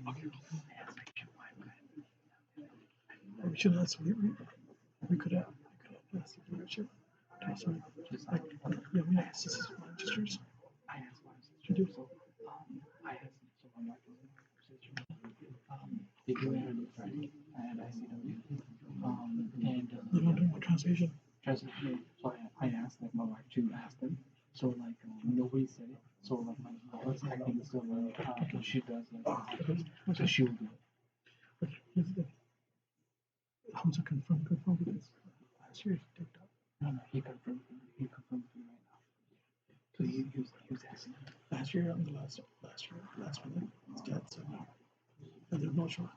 Okay. We should ask. We could have. We could have asked Richard. Sorry. Like, yeah, we asked this is registers. I asked my sister. You do. So, I asked so my wife was in my sister. They do it on Friday at ICW. And you don't do more translation. Translation. So I asked like my wife to ask them. So like nobody said it. So like my wife's acting still she does like so she will do it. Okay, here's the thing. Hamza confirmed because last year he picked up. No, he confirmed for me right now. So he was asking last year on the last one. His dad said no. And there's no shot.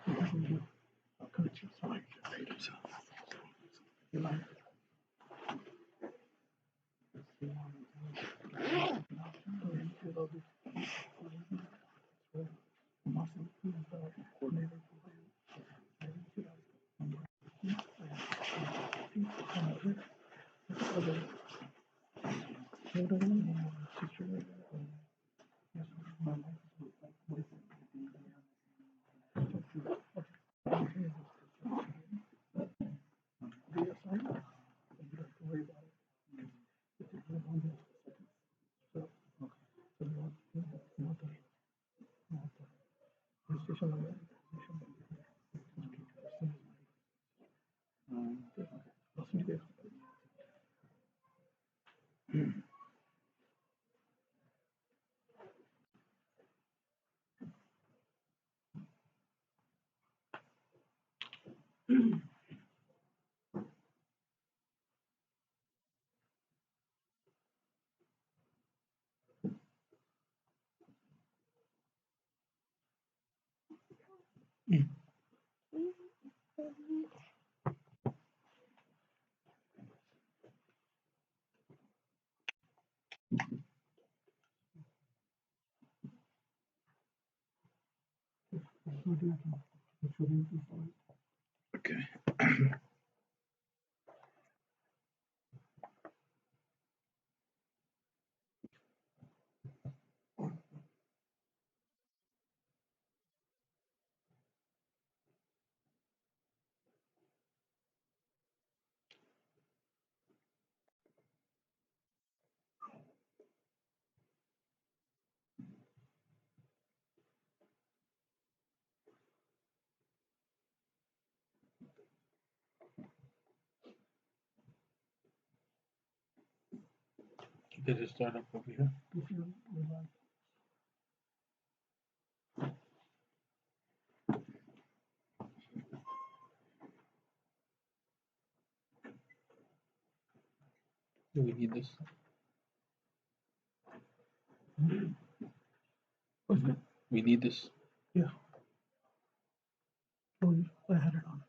He doesn't do connection. So I paid himself. You're lying. Okay. Did it start up over here? Do we need this? Okay. We need this. Yeah. Oh, I had it on.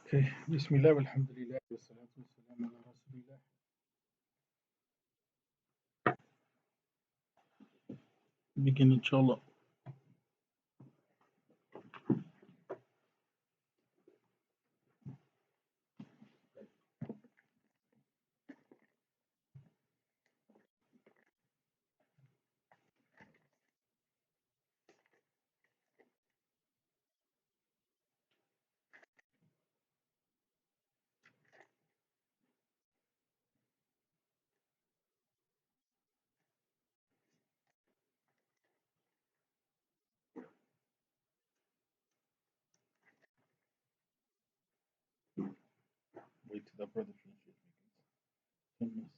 Okay. Bismillah, alhamdulillah, wassalatu wassalamu ala rasulillah. Begin, inshallah. Wait till the brother finishes. 10 minutes.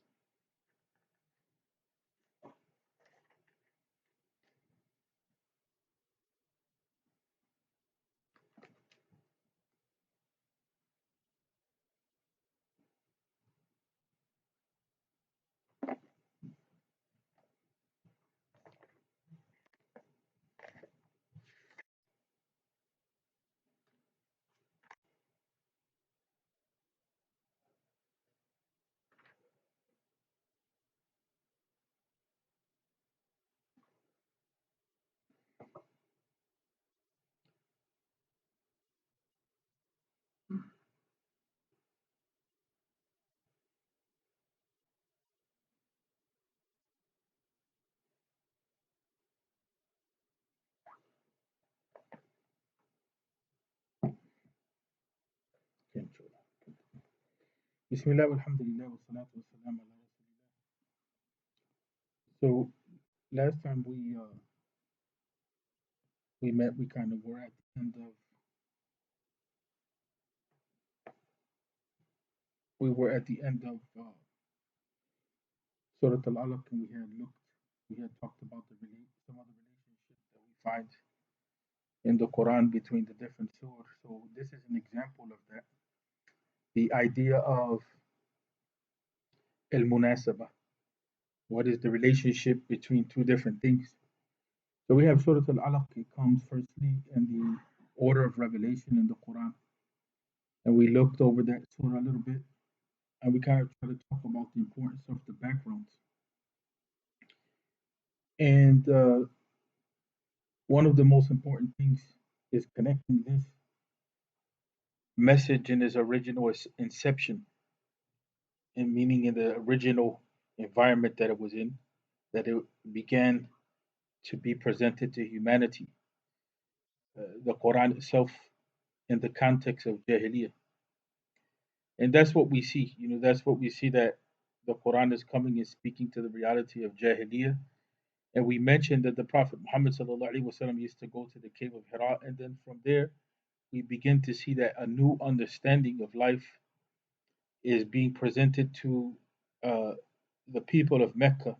Okay, inshallah. Bismillah, alhamdulillah, wassalatu wassalamu ala rasulillah. So last time we met, we kind of were at the end of we were at the end of Surah Al-Alaq, and we had talked about some of the relationships that we find in the Quran between the different surahs. So this is an example of that. The idea of al-munasaba. What is the relationship between two different things? So we have Surah Al-Alaq. It comes firstly in the order of revelation in the Quran. And we looked over that surah a little bit, and we kind of try to talk about the importance of the backgrounds. And one of the most important things is connecting this message in its original inception, and meaning in the original environment that it was in, that it began to be presented to humanity. The Quran itself in the context of Jahiliyyah. And that's what we see. That's what we see, that the Quran is coming and speaking to the reality of Jahiliyyah. And we mentioned that the Prophet Muhammad ﷺ used to go to the cave of Hira, and then from there we begin to see that a new understanding of life is being presented to uh, the people of Mecca.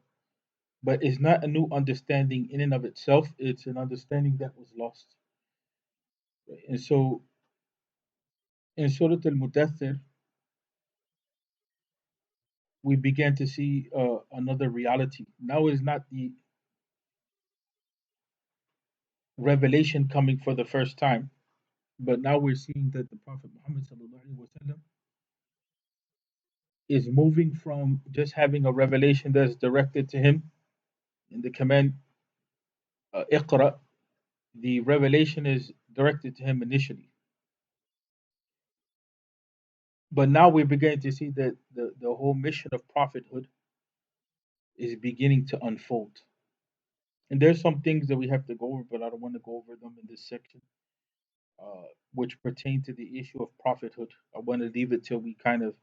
But it's not a new understanding in and of itself, it's an understanding that was lost. And so in Surah Al Mudathir, we began to see another reality. Now is not the revelation coming for the first time, but now we're seeing that the Prophet Muhammad ﷺ is moving from just having a revelation that's directed to him in the command Iqra. The revelation is directed to him initially, but now we're beginning to see that the whole mission of prophethood is beginning to unfold. And there's some things that we have to go over, but I don't want to go over them in this section, which pertain to the issue of prophethood. I want to leave it till we kind of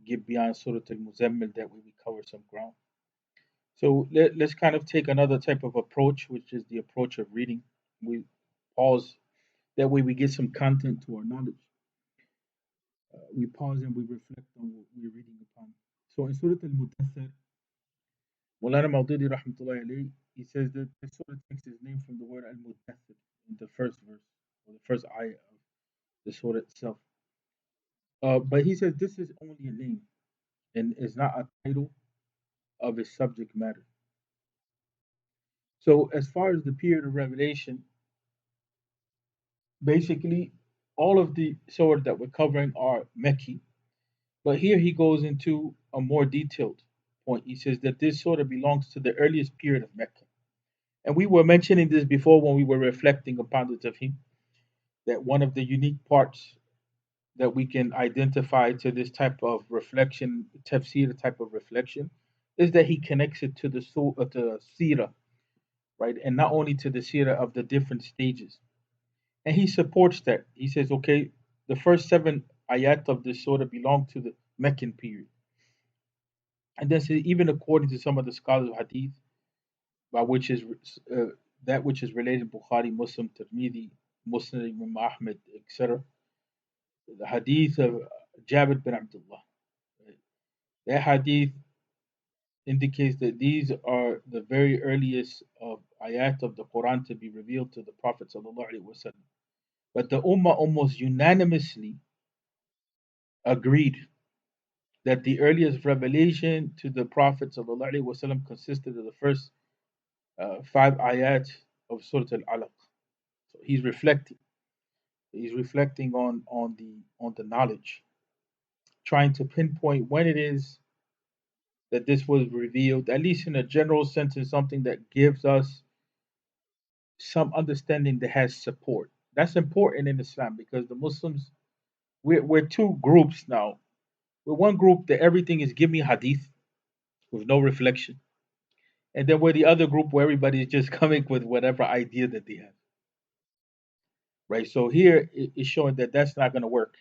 get beyond Surah Al Muzammil, that way we cover some ground. So let's kind of take another type of approach, which is the approach of reading. We pause, that way we get some content to our knowledge. We pause and we reflect on what we're reading upon. So in Surah Al Mudathir, Mulana Maududi rahmatullahi alayhi, he says that this surah takes its name from the word Al Mudathir in the first verse, or the first ayah of the surah itself. But he says this is only a name and is not a title of its subject matter. So, as far as the period of revelation, basically, all of the surah that we're covering are Mecca, but here he goes into a more detailed point. He says that this surah belongs to the earliest period of Mecca. And we were mentioning this before when we were reflecting upon the Tafhim, that one of the unique parts that we can identify to this type of reflection, tafsir type of reflection, is that he connects it to the to seerah, right? And not only to the seerah of the different stages. And he supports that. He says, okay, the first seven ayat of this surah belong to the Meccan period. And then says, even according to some of the scholars of hadith, by which is uh, that which is related Bukhari, Muslim, Tirmidhi, Muslim, Imam Ahmed, etc. The hadith of Jabir bin Abdullah. Right? That hadith indicates that these are the very earliest of ayat of the Quran to be revealed to the Prophet sallallahu alaihi wasallam. But the Ummah almost unanimously agreed that the earliest revelation to the Prophet sallallahu alaihi wasallam consisted of the first five ayat of Surah Al-Alaq. So he's reflecting. He's reflecting on the knowledge, trying to pinpoint when it is that this was revealed, at least in a general sense, in something that gives us some understanding that has support. That's important in Islam because the Muslims, we're two groups now. We're one group that everything is give me hadith with no reflection. And then we're the other group where everybody is just coming with whatever idea that they have. Right? So here it's showing that that's not going to work.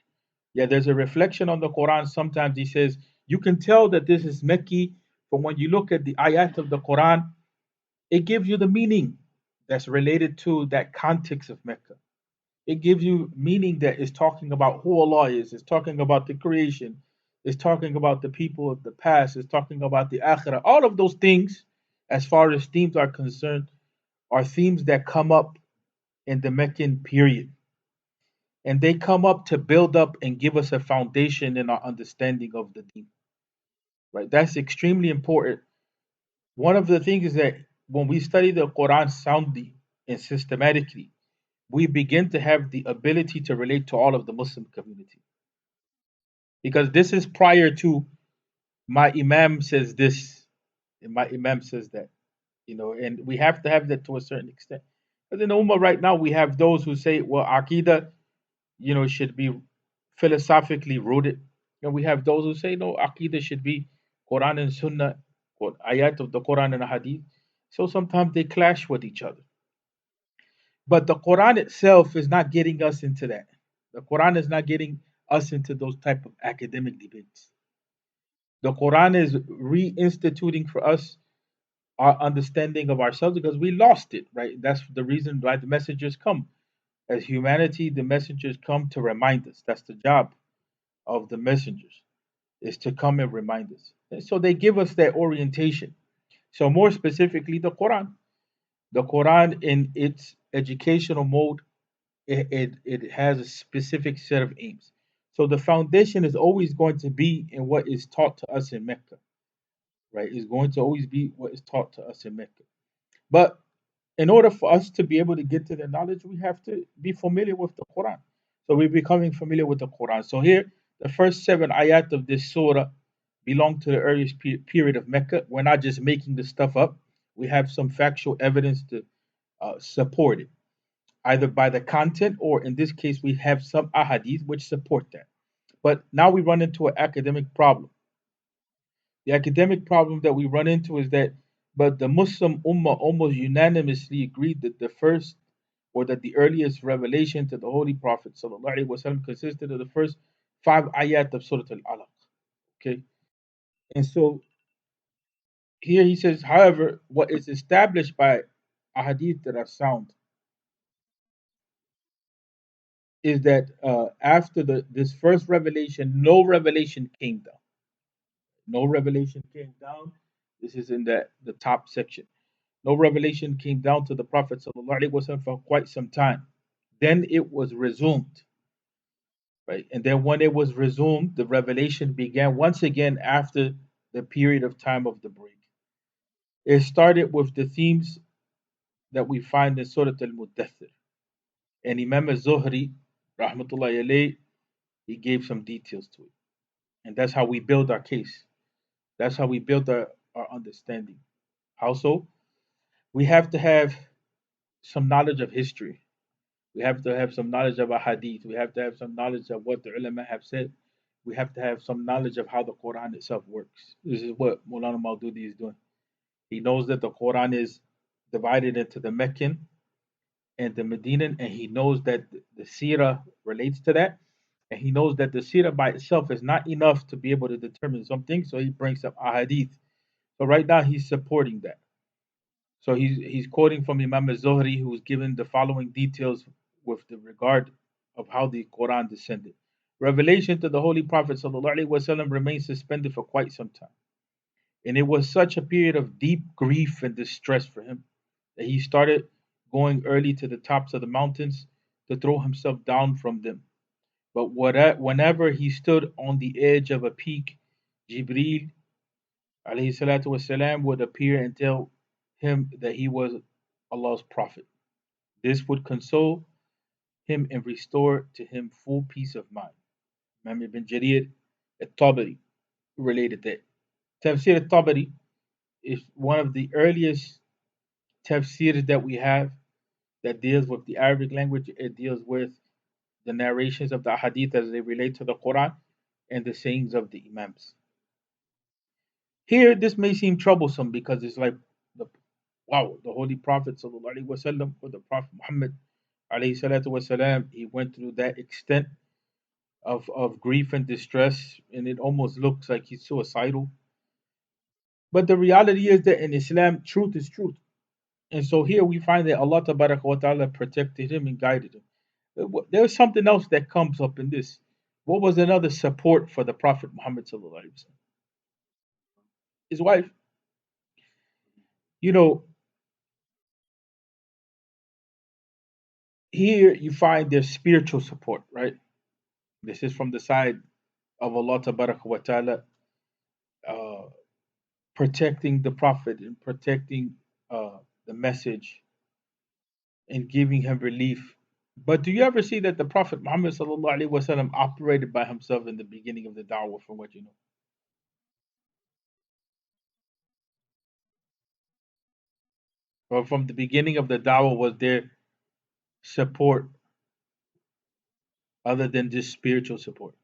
Yeah, there's a reflection on the Quran. Sometimes he says, you can tell that this is Mecca from when you look at the ayat of the Quran, it gives you the meaning that's related to that context of Mecca. It gives you meaning that is talking about who Allah is, it's talking about the creation, it's talking about the people of the past, it's talking about the akhirah. All of those things, as far as themes are concerned, are themes that come up in the Meccan period. And they come up to build up and give us a foundation in our understanding of the deen. Right? That's extremely important. One of the things is that when we study the Quran soundly and systematically, we begin to have the ability to relate to all of the Muslim community. Because this is prior to my Imam says this and my Imam says that, and we have to have that to a certain extent. But in the Ummah right now, we have those who say, well, Aqidah, should be philosophically rooted. And we have those who say, no, Aqidah should be Quran and Sunnah, ayat of the Quran and Hadith. So sometimes they clash with each other. But the Quran itself is not getting us into that. The Quran is not getting us into those type of academic debates. The Quran is reinstituting for us our understanding of ourselves because we lost it, right? That's the reason why the messengers come. As humanity, the messengers come to remind us. That's the job of the messengers, is to come and remind us. And so they give us that orientation. So more specifically, the Quran. The Quran in its educational mode, it has a specific set of aims. So the foundation is always going to be in what is taught to us in Mecca, right? It's going to always be what is taught to us in Mecca. But in order for us to be able to get to the knowledge, we have to be familiar with the Quran. So we're becoming familiar with the Quran. So here, the first seven ayat of this surah belong to the earliest period of Mecca. We're not just making this stuff up. We have some factual evidence to support it, either by the content or in this case, we have some ahadith which support that. But now we run into an academic problem. The academic problem that we run into is that, but the Muslim Ummah almost unanimously agreed that the first or that the earliest revelation to the Holy Prophet ﷺ consisted of the first five ayat of Surah Al-Alaq. Okay. And so here he says, however, what is established by ahadith that are sound is that after this first revelation, no revelation came down. No revelation came down. This is in the top section. No revelation came down to the Prophet ﷺ for quite some time. Then it was resumed, right? And then when it was resumed, the revelation began once again after the period of time of the break. It started with the themes that we find in Surah Al-Muddathir. And Imam al-Zuhri, rahmatullahi alayh, he gave some details to it. And that's how we build our case. That's how we build our understanding. How so? We have to have some knowledge of history. We have to have some knowledge of a hadith. We have to have some knowledge of what the ulama have said. We have to have some knowledge of how the Quran itself works. This is what Mulana Maududi is doing. He knows that the Quran is divided into the Meccan and the Medinan, and he knows that the Sirah relates to that. And he knows that the Sirah by itself is not enough to be able to determine something, so he brings up a hadith. So right now he's supporting that. So he's quoting from Imam al-Zuhri, who was given the following details with the regard of how the Quran descended. Revelation to the Holy Prophet ﷺ remained suspended for quite some time. And it was such a period of deep grief and distress for him that he started going early to the tops of the mountains to throw himself down from them. But whenever he stood on the edge of a peak, Jibreel alayhi salatu wasalam would appear and tell him that he was Allah's prophet. This would console him and restore to him full peace of mind. Imam ibn Jarir al-Tabari related that. Tafsir al-Tabari is one of the earliest tafsirs that we have that deals with the Arabic language. It deals with the narrations of the hadith as they relate to the Quran and the sayings of the Imams. Here, this may seem troublesome because it's like, the, wow, the Holy Prophet sallallahu alaihi wasallam, or the Prophet Muhammad alayhi salatu wasalam, he went through that extent of grief and distress, and it almost looks like he's suicidal. But the reality is that in Islam, truth is truth. And so here we find that Allah Tabaraka wa Ta'ala protected him and guided him. There's something else that comes up in this. What was another support for the Prophet Muhammad sallallahu alaihi wasallam? His wife. You know, here you find their spiritual support, right? This is from the side of Allah Tabaraka wa Ta'ala, uh, protecting the Prophet and protecting the message and giving him relief. But do you ever see that the Prophet Muhammad sallallahu alaihi wasallam operated by himself in the beginning of the da'wah, from what you know? Or from the beginning of the da'wah, was there support other than just spiritual support?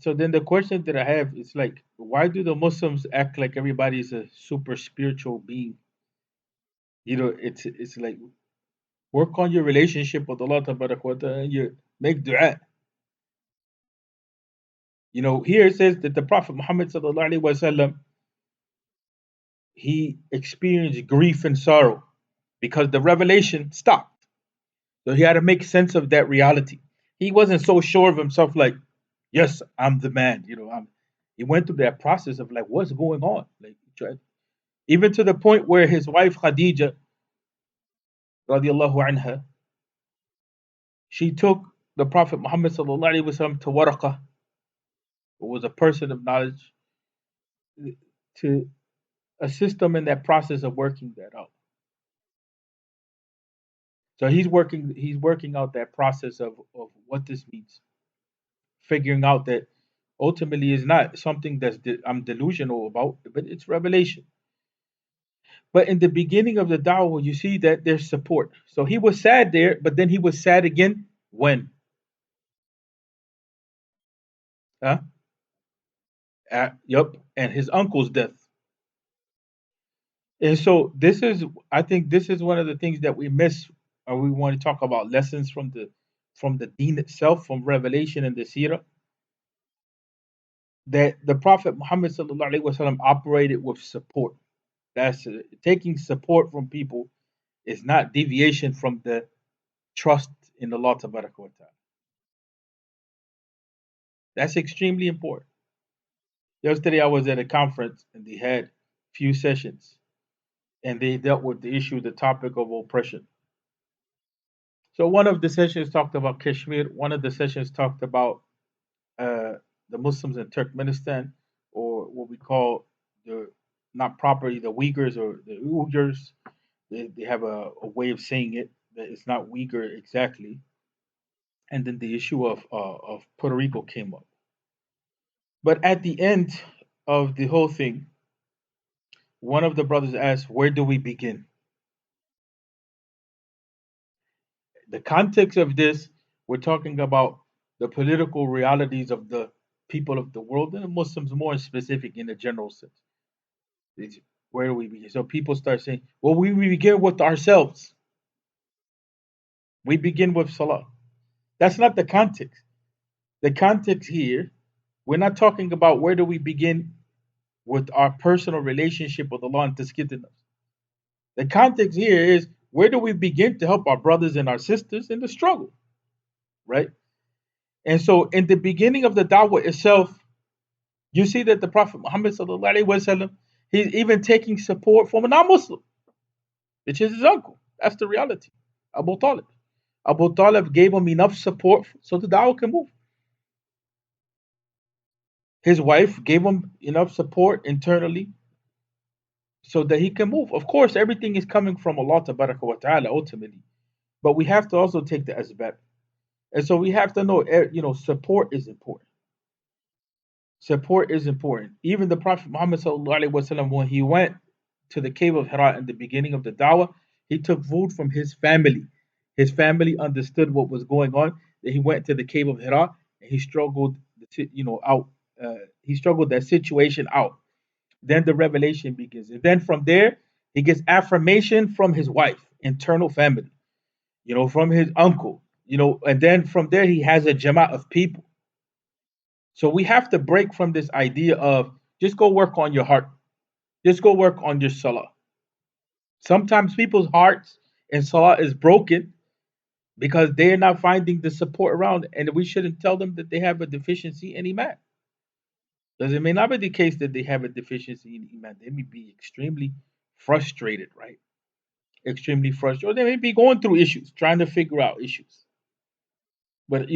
So then the question that I have is like, why do the Muslims act like everybody's a super spiritual being? It's like, work on your relationship with Allah Tabaraka wa Ta'ala and you make dua. Here it says that the Prophet Muhammad sallallahu alaihi wasallam, he experienced grief and sorrow because the revelation stopped. So he had to make sense of that reality. He wasn't so sure of himself, like, yes, I'm the man. He went through that process of like, what's going on? Like, even to the point where his wife Khadija, radiallahu anha, she took the Prophet Muhammad sallallahu alaihi wasallam to Waraqah, who was a person of knowledge, to assist them in that process of working that out. So he's working out that process of what this means, figuring out that ultimately is not something I'm delusional about, but it's revelation. But in the beginning of the da'wah, you see that there's support. So he was sad there, but then he was sad again when? Huh? Yup, and his uncle's death. And so I think this is one of the things that we miss, or we want to talk about lessons from the deen itself, from revelation and the seerah, that the Prophet Muhammad sallallahu alaihi wasallam operated with support. That's taking support from people is not deviation from the trust in Allah Tabaraka wa Ta'ala. That's extremely important. Yesterday I was at a conference and they had few sessions and they dealt with the topic of oppression. So one of the sessions talked about Kashmir. One of the sessions talked about uh, the Muslims in Turkmenistan, or what we call the not properly the Uyghurs or the Uyghurs. They have a way of saying it, that it's not Uyghur exactly. And then the issue of Puerto Rico came up. But at the end of the whole thing, one of the brothers asked, "Where do we begin?" The context of this, we're talking about the political realities of the people of the world and the Muslims more specific in a general sense. It's, where do we begin? So people start saying, well, we begin with ourselves. We begin with Salah. That's not the context. The context here, we're not talking about where do we begin with our personal relationship with Allah and Tazkiyat. The context here is where do we begin to help our brothers and our sisters in the struggle, right? And so in the beginning of the da'wah itself, you see that the Prophet Muhammad sallallahu alaihi wasallam, he's even taking support from a non-Muslim, which is his uncle. That's the reality. Abu Talib. Abu Talib gave him enough support so the da'wah can move. His wife gave him enough support internally so that he can move. Of course, everything is coming from Allah wa ta'ala ultimately, but we have to also take the asbab. And so we have to know, support is important. Support is important. Even the Prophet Muhammad sallallahu alaihi wasallam, when he went to the cave of Hira in the beginning of the dawah, he took food from his family. His family understood what was going on. That he went to the cave of Hira and he struggled, out. He struggled that situation out. Then the revelation begins, and then from there he gets affirmation from his wife, internal family, from his uncle, and then from there he has a jama of people. So we have to break from this idea of just go work on your heart. Just go work on your salah. Sometimes people's hearts and salah is broken because they're not finding the support around, and we shouldn't tell them that they have a deficiency in iman. Because it may not be the case that they have a deficiency in iman. They may be extremely frustrated, right? Extremely frustrated. Or they may be going through issues, trying to figure out issues. But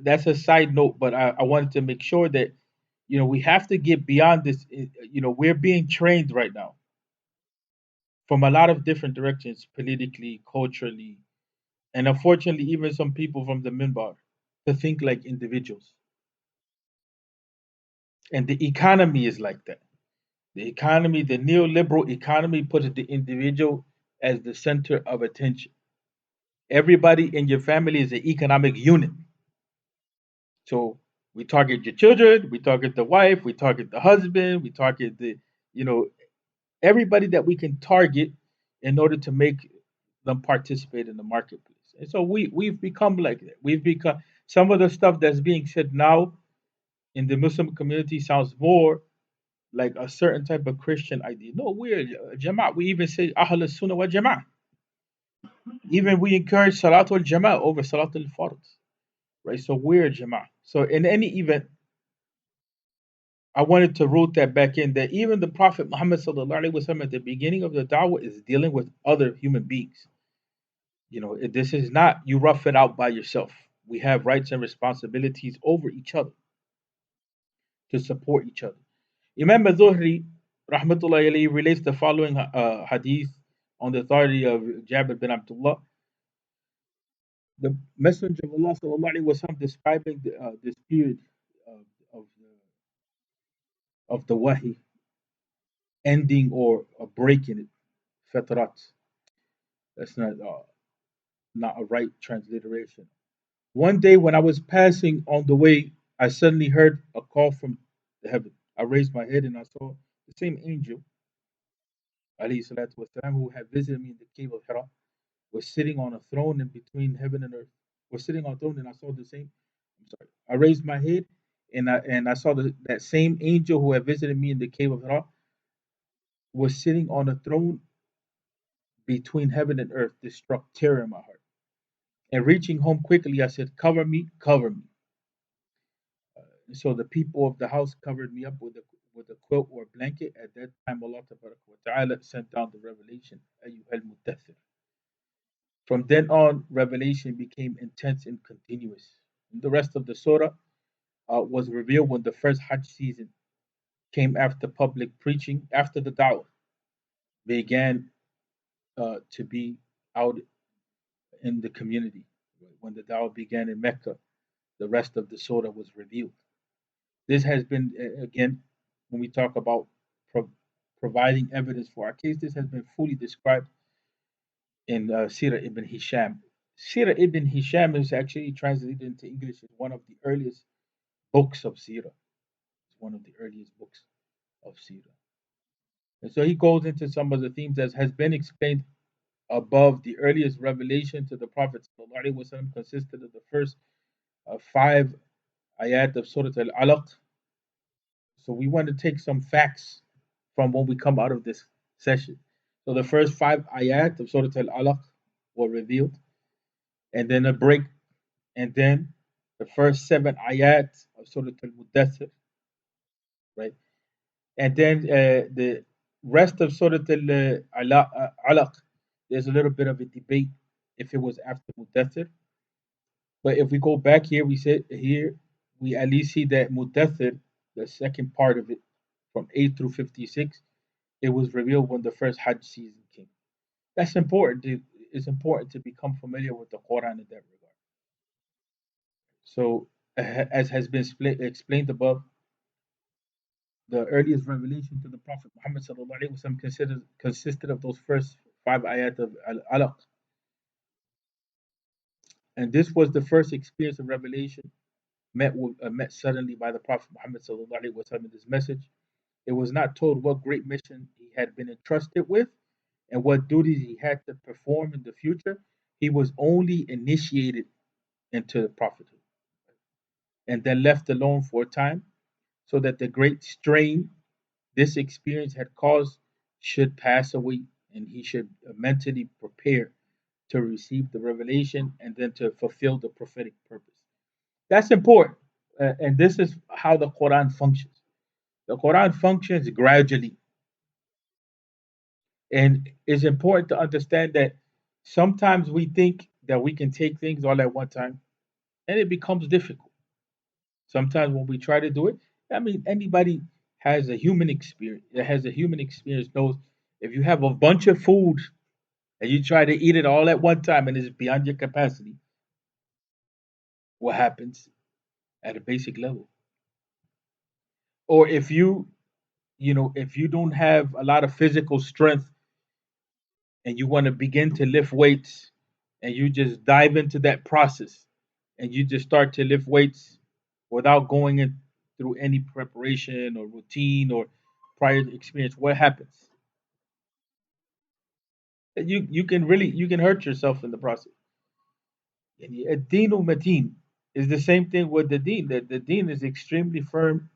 that's a side note. But I wanted to make sure that we have to get beyond this. We're being trained right now from a lot of different directions, politically, culturally, and unfortunately, even some people from the minbar to think like individuals. And the economy is like that. The economy, the neoliberal economy, puts the individual as the center of attention. Everybody in your family is an economic unit. So we target your children, we target the wife, we target the husband, we target you know, everybody that we can target in order to make them participate in the marketplace. And so we've become like that. We've become some of the stuff that's being said now in the Muslim community sounds more like a certain type of Christian idea. No, we're a Jama'at. We even say Ahl Sunnah wa Jama'at. Even we encourage Salatul Jama'at over Salatul Fard. Right? So we're a Jama'at. So in any event, I wanted to root that back in that even the Prophet Muhammad sallallahu alaihi wasallam at the beginning of the da'wah is dealing with other human beings. This is not you rough it out by yourself. We have rights and responsibilities over each other to support each other. Imam Zuhri, rahmatullahi alayhi, relates the following hadith on the authority of Jabir bin Abdullah. The Messenger of Allah sallallahu alaihi wasallam describing this period of, of, of the wahi ending or a break in it, fatrat. That's not a right transliteration. One day when I was passing on the way, I suddenly heard a call from the heaven. I raised my head and I saw the same angel, alayhi salatu wasalam, who had visited me in the cave of Hira, was sitting on a throne in between heaven and earth. Was sitting on a throne and I saw the same. I'm sorry. I raised my head and I saw that same angel who had visited me in the cave of Hira was sitting on a throne between heaven and earth. This struck terror in my heart. And reaching home quickly, I said, "Cover me, cover me." So the people of the house covered me up with a quilt or blanket. At that time, Allah Ta'ala sent down the revelation, "Ayyuhal Muddathir." From then on, revelation became intense and continuous. And the rest of the surah was revealed when the first Hajj season came after public preaching, after the Da'wah began to be out in the community. When the dawah began in Mecca, the rest of the surah was revealed. This has been, again, when we talk about pro- providing evidence for our case, this has been fully described in Sirah ibn Hisham. Sirah ibn Hisham is actually translated into English as one of the earliest books of Sirah. It's one of the earliest books of Sirah. And so he goes into some of the themes as has been explained above. The earliest revelation to the Prophet ﷺ consisted of the first five ayat of Surah Al Alaq. So we want to take some facts from when we come out of this session. So the first five ayat of Surah Al Alaq were revealed, and then a break, and then the first seven ayat of Surah Al Mudathir, right? And then the rest of Surah Al Alaq, there's a little bit of a debate if it was after Mudathir. But if we go back here, we said here we at least see that Mudathir, the second part of it, from 8 through 56, it was revealed when the first Hajj season came. That's important. It's important to become familiar with the Quran in that regard. So, as has been explained above, the earliest revelation to the Prophet Muhammad SAW consisted of those first five ayat of Al-Alaq. And this was the first experience of revelation met suddenly by the Prophet Muhammad SAW in this message. It was not told what great mission he had been entrusted with and what duties he had to perform in the future. He was only initiated into the prophethood and then left alone for a time so that the great strain this experience had caused should pass away and he should mentally prepare to receive the revelation and then to fulfill the prophetic purpose. That's important. And this is how the Quran functions. The Quran functions gradually. And it's important to understand that sometimes we think that we can take things all at one time and it becomes difficult. Sometimes when we try to do it, I mean, anybody has a human experience that has a human experience knows if you have a bunch of food and you try to eat it all at one time and it's beyond your capacity, what happens at a basic level? Or if if you don't have a lot of physical strength and you want to begin to lift weights and you just dive into that process and you just start to lift weights without going in through any preparation or routine or prior experience, what happens? You can hurt yourself in the process. And ad-dinu mateen is the same thing with the deen. That the deen is extremely firm.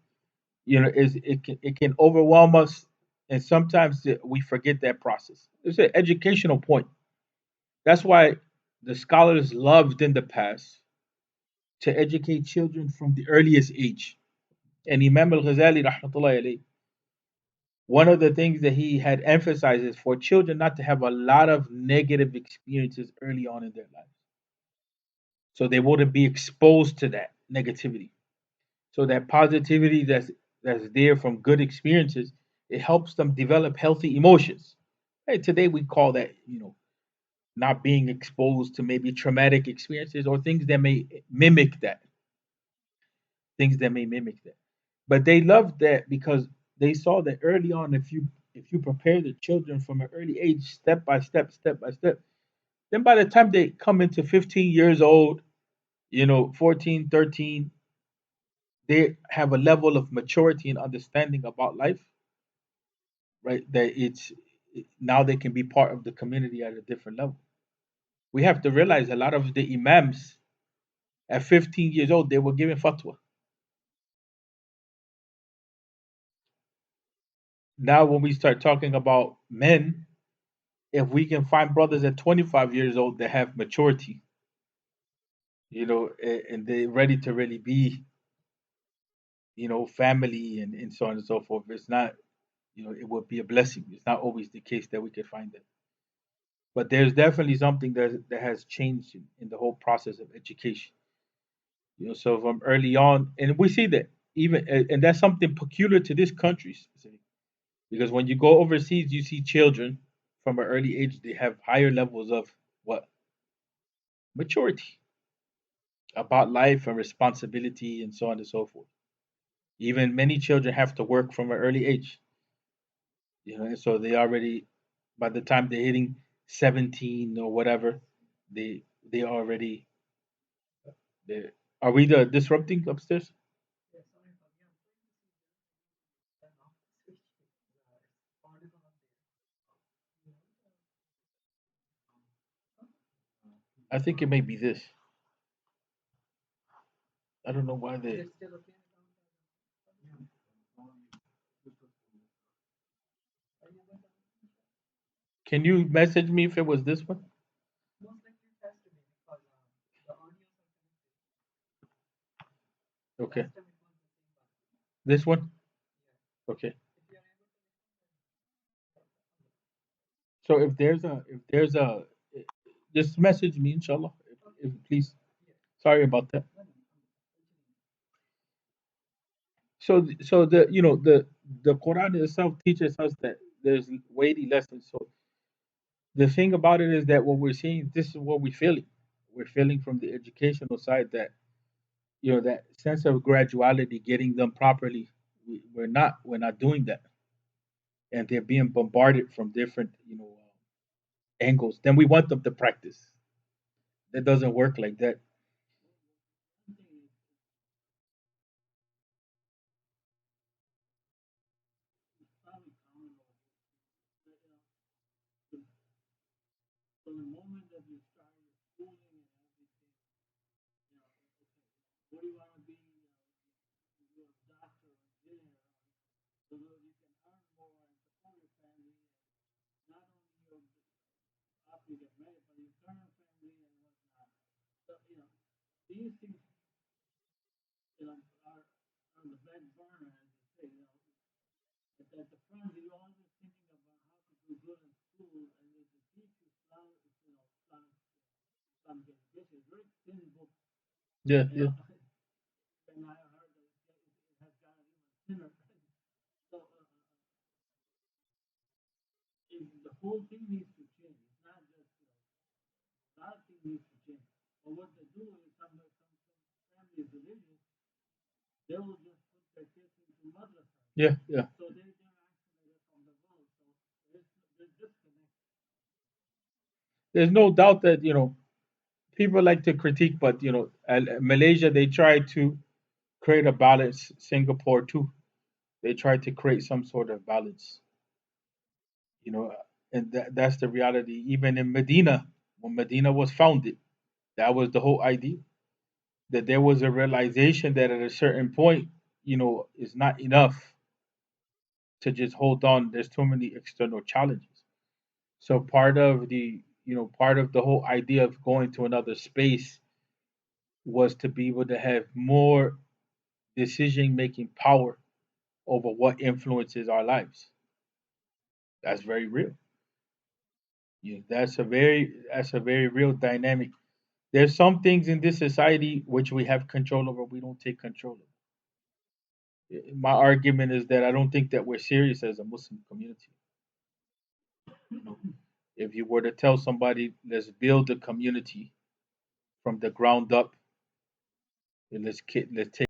Is it can overwhelm us, and sometimes we forget that process. It's an educational point. That's why the scholars loved in the past to educate children from the earliest age. And Imam al-Ghazali, rahmatullahi alayhi, one of the things that he had emphasized is for children not to have a lot of negative experiences early on in their lives. So they wouldn't be exposed to that negativity. So that positivity that's there from good experiences, it helps them develop healthy emotions. Hey, today we call that, not being exposed to maybe traumatic experiences or things that may mimic that. Things that may mimic that. But they loved that because they saw that early on, if you prepare the children from an early age, step by step, then by the time they come into 15 years old, 14, 13, they have a level of maturity and understanding about life, right? That now they can be part of the community at a different level. We have to realize a lot of the imams at 15 years old, they were giving fatwa. Now, when we start talking about men, if we can find brothers at 25 years old that have maturity, and they're ready to really be, family and so on and so forth, it's not, it would be a blessing. It's not always the case that we could find that. But there's definitely something that has changed in the whole process of education. So from early on, and we see that even, and that's something peculiar to this country, because when you go overseas, you see children from an early age they have higher levels of what maturity about life and responsibility and so on and so forth. Even many children have to work from an early age, and so they already, by the time they're hitting 17 or whatever, they already they are we the disrupting upstairs? I think it may be this. I don't know why they. Can you message me if it was this one? Okay. This one? Okay. So if there's a just message me, inshallah. If please. Sorry about that. So the the Quran itself teaches us that there's weighty lessons. So the thing about it is that what we're seeing, this is what we're feeling. We're feeling from the educational side that that sense of graduality, getting them properly. We're not doing that, and they're being bombarded from different angles. Then we want them to practice. That doesn't work like that. Yeah, yeah. Yeah, yeah. There's no doubt that people like to critique, but Malaysia, they try to create a balance. Singapore too, they try to create some sort of balance. You know, and that's the reality. Even in Medina, when Medina was founded, that was the whole idea. That there was a realization that at a certain point, is not enough to just hold on. There's too many external challenges. So part of the whole idea of going to another space was to be able to have more decision making power over what influences our lives. That's very real. That's a very real dynamic. There's some things in this society which we have control over, we don't take control of. My argument is that I don't think that we're serious as a Muslim community. You know, if you were to tell somebody, let's build a community from the ground up, and let's take